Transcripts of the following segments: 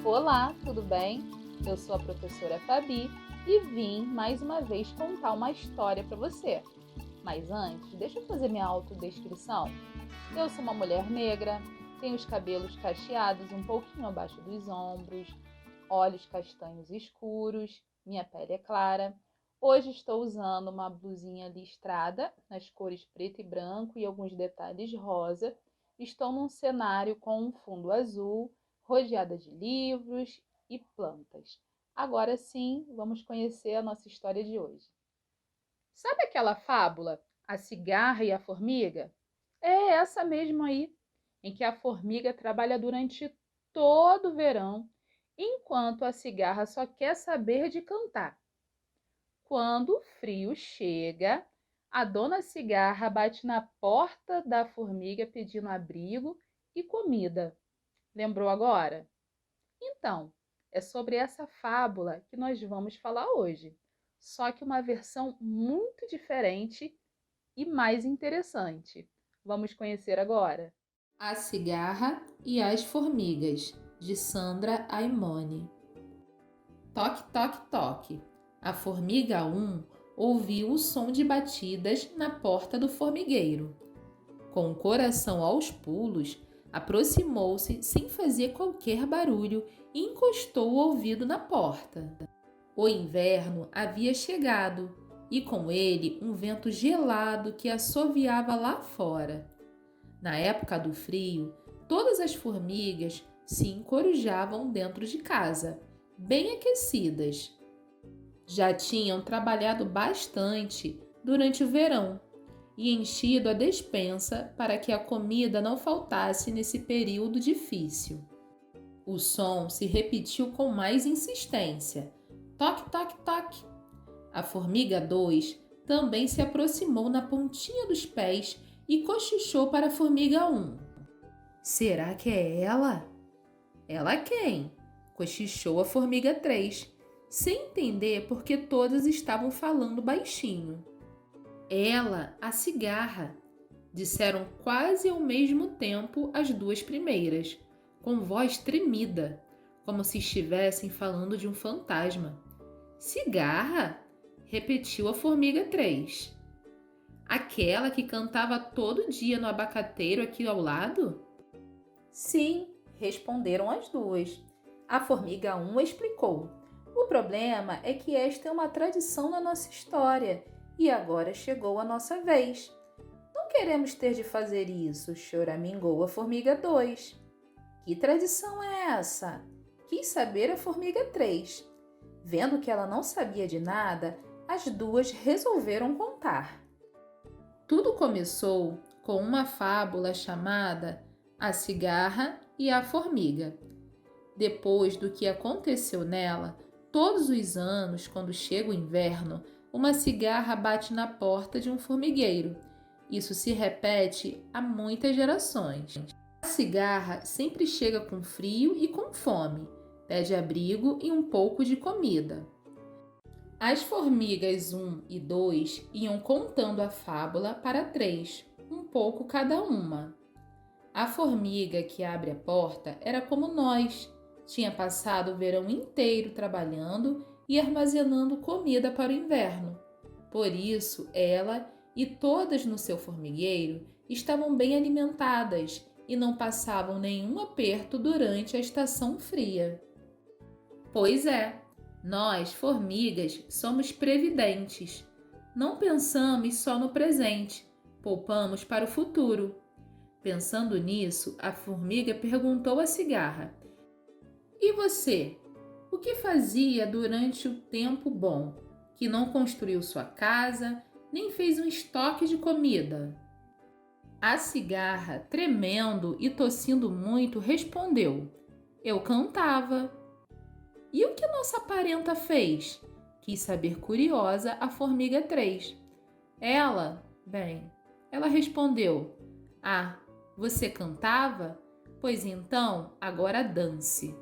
Olá, tudo bem? Eu sou a professora Fabi e vim mais uma vez contar uma história para você. Mas antes, deixa eu fazer minha autodescrição. Eu sou uma mulher negra, tenho os cabelos cacheados um pouquinho abaixo dos ombros, olhos castanhos escuros, minha pele é clara. Hoje estou usando uma blusinha listrada nas cores preto e branco e alguns detalhes rosa. Estou num cenário com um fundo azul, rodeada de livros e plantas. Agora sim, vamos conhecer a nossa história de hoje. Sabe aquela fábula, A Cigarra e a Formiga? É essa mesmo aí, em que a formiga trabalha durante todo o verão, enquanto a cigarra só quer saber de cantar. Quando o frio chega, a dona cigarra bate na porta da formiga pedindo abrigo e comida. Lembrou agora? Então, é sobre essa fábula que nós vamos falar hoje, só que uma versão muito diferente e mais interessante. Vamos conhecer agora? A Cigarra e as Formigas, de Sandra Aimone. Toque, toque, toque. A formiga 1 ouviu o som de batidas na porta do formigueiro. Com o coração aos pulos, aproximou-se sem fazer qualquer barulho e encostou o ouvido na porta. O inverno havia chegado e com ele um vento gelado que assoviava lá fora. Na época do frio, todas as formigas se encorujavam dentro de casa, bem aquecidas. Já tinham trabalhado bastante durante o verão e enchido a despensa para que a comida não faltasse nesse período difícil. O som se repetiu com mais insistência. Toque, toque, toque. A formiga 2 também se aproximou na pontinha dos pés e cochichou para a formiga 1. Será que é ela? Ela quem? Cochichou a formiga 3, sem entender porque todas estavam falando baixinho. Ela, a cigarra, disseram quase ao mesmo tempo as duas primeiras, com voz tremida, como se estivessem falando de um fantasma. Cigarra? Repetiu a formiga 3. Aquela que cantava todo dia no abacateiro aqui ao lado? Sim, responderam as duas. A formiga 1 explicou. O problema é que esta é uma tradição na nossa história e agora chegou a nossa vez. Não queremos ter de fazer isso, choramingou a formiga 2. Que tradição é essa? Quis saber a formiga 3. Vendo que ela não sabia de nada, as duas resolveram contar. Tudo começou com uma fábula chamada A Cigarra e a Formiga. Depois do que aconteceu nela, todos os anos, quando chega o inverno, uma cigarra bate na porta de um formigueiro. Isso se repete há muitas gerações. A cigarra sempre chega com frio e com fome, pede abrigo e um pouco de comida. As formigas 1 e 2 iam contando a fábula para 3, um pouco cada uma. A formiga que abre a porta era como nós, tinha passado o verão inteiro trabalhando e armazenando comida para o inverno. Por isso, ela e todas no seu formigueiro estavam bem alimentadas e não passavam nenhum aperto durante a estação fria. Pois é, nós, formigas, somos previdentes. Não pensamos só no presente, poupamos para o futuro. Pensando nisso, a formiga perguntou à cigarra: E você? O que fazia durante o tempo bom, que não construiu sua casa, nem fez um estoque de comida? A cigarra, tremendo e tossindo muito, respondeu: Eu cantava. E o que nossa parenta fez? Quis saber curiosa a formiga 3. Ela respondeu: Ah, você cantava? Pois então, agora dance.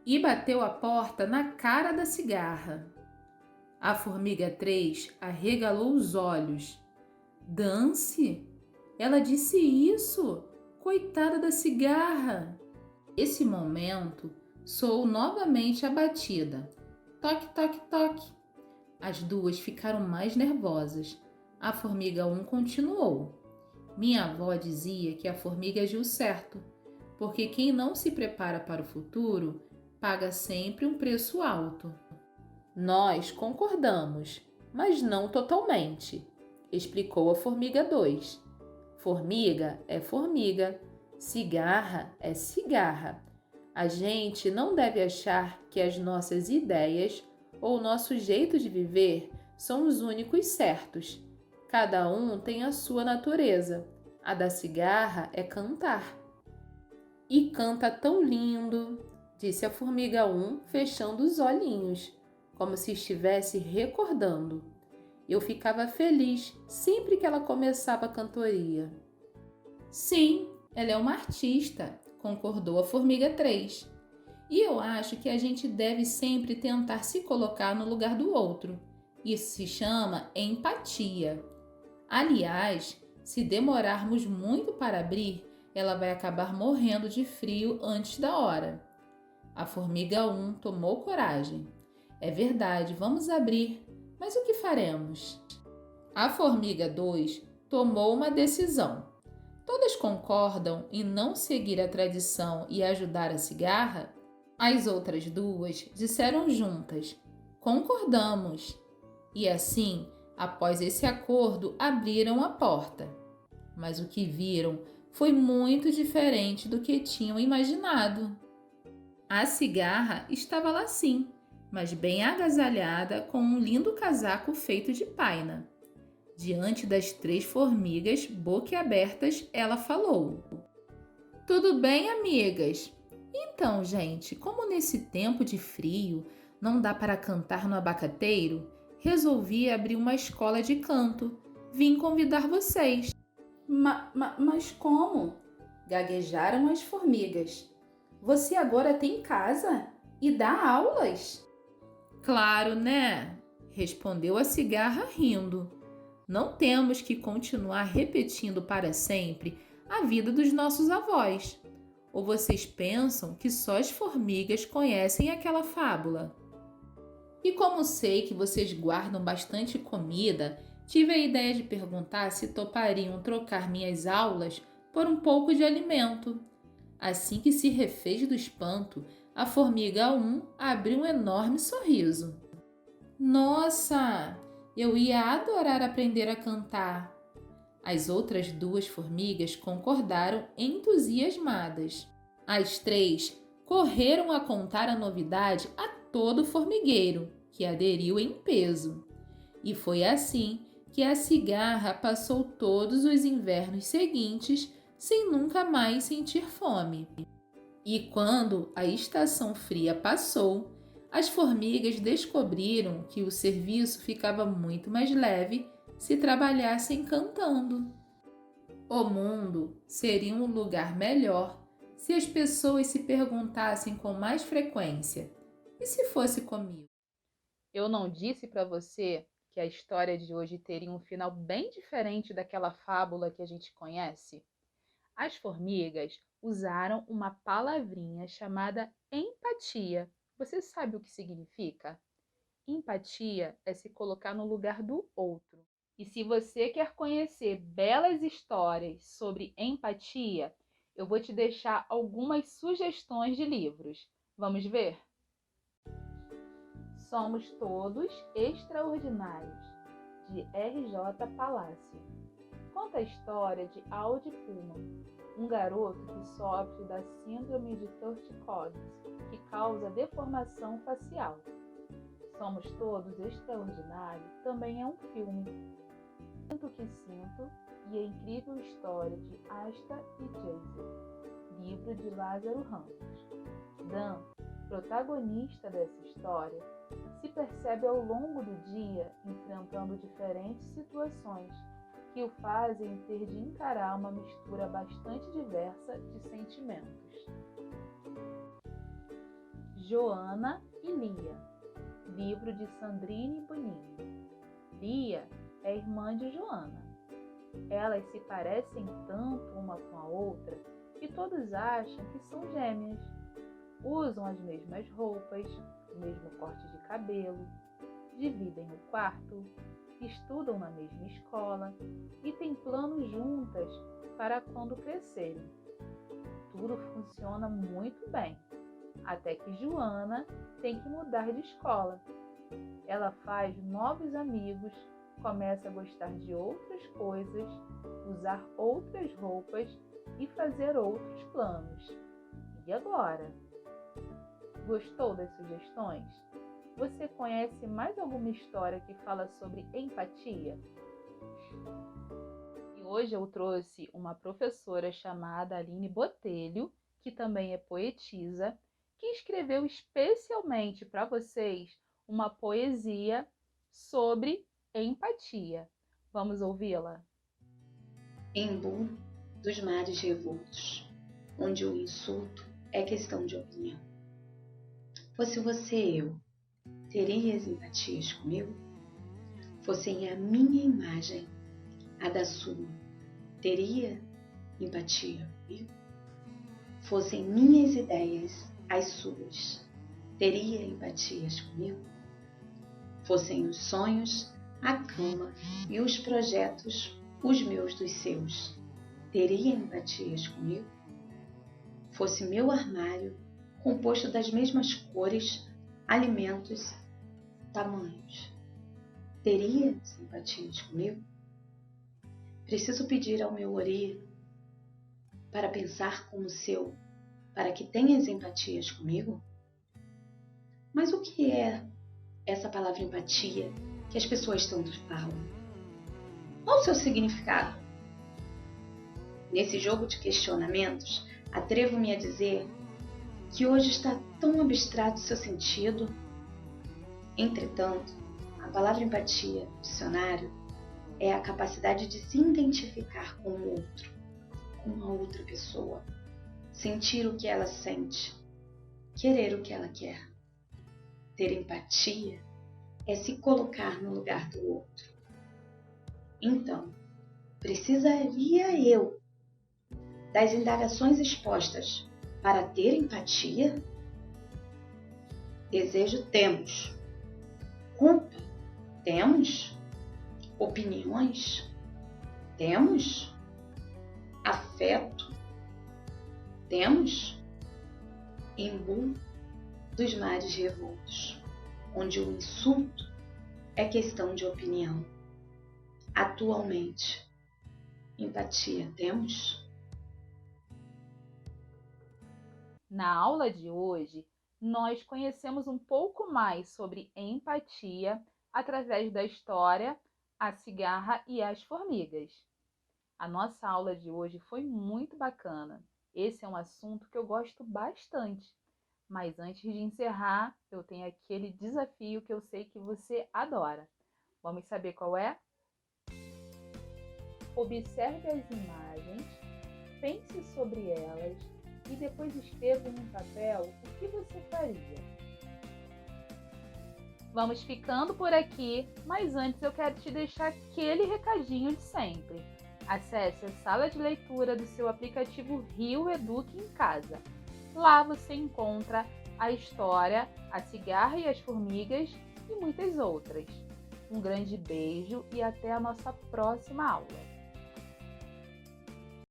E bateu a porta na cara da cigarra. A formiga 3 arregalou os olhos. Dance? Ela disse isso? Coitada da cigarra! Nesse momento, Sou novamente abatida. Toque, toque, toque. As duas ficaram mais nervosas. A formiga 1 continuou. Minha avó dizia que a formiga agiu certo, porque quem não se prepara para o futuro paga sempre um preço alto. Nós concordamos, mas não totalmente, explicou a formiga 2. Formiga é formiga, cigarra é cigarra. A gente não deve achar que as nossas ideias ou nosso jeito de viver são os únicos certos. Cada um tem a sua natureza. A da cigarra é cantar. E canta tão lindo, disse a formiga 1, fechando os olhinhos, como se estivesse recordando. Eu ficava feliz sempre que ela começava a cantoria. Sim, ela é uma artista, concordou a formiga 3. E eu acho que a gente deve sempre tentar se colocar no lugar do outro. Isso se chama empatia. Aliás, se demorarmos muito para abrir, ela vai acabar morrendo de frio antes da hora. A formiga 1 tomou coragem. É verdade, vamos abrir, mas o que faremos? A formiga 2 tomou uma decisão. Todas concordam em não seguir a tradição e ajudar a cigarra? As outras duas disseram juntas: concordamos. E assim, após esse acordo, abriram a porta. Mas o que viram foi muito diferente do que tinham imaginado. A cigarra estava lá sim, mas bem agasalhada com um lindo casaco feito de paina. Diante das 3 formigas boquiabertas, ela falou: tudo bem, amigas? Então, gente, como nesse tempo de frio não dá para cantar no abacateiro, resolvi abrir uma escola de canto. Vim convidar vocês. Mas como? Gaguejaram as formigas. Você agora tem casa e dá aulas? Claro, né? Respondeu a cigarra rindo. Não temos que continuar repetindo para sempre a vida dos nossos avós. Ou vocês pensam que só as formigas conhecem aquela fábula? E como sei que vocês guardam bastante comida, tive a ideia de perguntar se topariam trocar minhas aulas por um pouco de alimento. Assim que se refez do espanto, a formiga 1 abriu um enorme sorriso. Nossa, eu ia adorar aprender a cantar. As outras 2 formigas concordaram entusiasmadas. As 3 correram a contar a novidade a todo o formigueiro, que aderiu em peso. E foi assim que a cigarra passou todos os invernos seguintes sem nunca mais sentir fome. E quando a estação fria passou, as formigas descobriram que o serviço ficava muito mais leve se trabalhassem cantando. O mundo seria um lugar melhor se as pessoas se perguntassem com mais frequência: e se fosse comigo? Eu não disse para você que a história de hoje teria um final bem diferente daquela fábula que a gente conhece? As formigas usaram uma palavrinha chamada empatia. Você sabe o que significa? Empatia é se colocar no lugar do outro. E se você quer conhecer belas histórias sobre empatia, eu vou te deixar algumas sugestões de livros. Vamos ver? Somos Todos Extraordinários, de R.J. Palácio. Conta a história de Aldi Pullman, um garoto que sofre da síndrome de Tourette-Collins, que causa deformação facial. Somos Todos Extraordinários também é um filme. Sinto o que sinto e a incrível história de Asta e Jason, livro de Lázaro Ramos. Dan, protagonista dessa história, se percebe ao longo do dia enfrentando diferentes situações que o fazem ter de encarar uma mistura bastante diversa de sentimentos. Joana e Lia, livro de Sandrine Bonini. Lia é irmã de Joana. Elas se parecem tanto uma com a outra que todos acham que são gêmeas. usam as mesmas roupas, o mesmo corte de cabelo, dividem o quarto, estudam na mesma escola e têm planos juntas para quando crescerem. Tudo funciona muito bem, até que Joana tem que mudar de escola. Ela faz novos amigos, começa a gostar de outras coisas, usar outras roupas e fazer outros planos. E agora? Gostou das sugestões? Você conhece mais alguma história que fala sobre empatia? E hoje eu trouxe uma professora chamada Aline Botelho, que também é poetisa, que escreveu especialmente para vocês uma poesia sobre empatia. Vamos ouvi-la? Embu dos mares revoltos, onde o insulto é questão de opinião. Fosse você eu, terias empatias comigo? Fosse a minha imagem, a da sua, teria empatia comigo? Fossem minhas ideias, as suas, teria empatias comigo? Fossem os sonhos, a cama e os projetos, os meus dos seus, teria empatias comigo? Fosse meu armário, composto das mesmas cores, alimentos, tamanhos, teria simpatias comigo? Preciso pedir ao meu ori para pensar como o seu, para que tenhas empatias comigo? Mas o que é essa palavra empatia que as pessoas tanto falam? Qual o seu significado? Nesse jogo de questionamentos, atrevo-me a dizer que hoje está tão abstrato seu sentido. Entretanto, a palavra empatia no dicionário é a capacidade de se identificar com o outro, com uma outra pessoa, sentir o que ela sente, querer o que ela quer. Ter empatia é se colocar no lugar do outro. Então, precisaria eu das indagações expostas para ter empatia? Desejo temos. Culpa temos? Opiniões temos? Afeto temos? Embu dos mares revoltos, onde o insulto é questão de opinião. Atualmente, empatia temos? Na aula de hoje, nós conhecemos um pouco mais sobre empatia através da história A Cigarra e as Formigas. A nossa aula de hoje foi muito bacana. Esse é um assunto que eu gosto bastante. Mas antes de encerrar, eu tenho aquele desafio que eu sei que você adora. Vamos saber qual é? Observe as imagens, pense sobre elas e depois escreva em um papel o que você faria. Vamos ficando por aqui, mas antes eu quero te deixar aquele recadinho de sempre. Acesse a sala de leitura do seu aplicativo Rio Eduque em Casa. Lá você encontra a história A Cigarra e as Formigas e muitas outras. Um grande beijo e até a nossa próxima aula.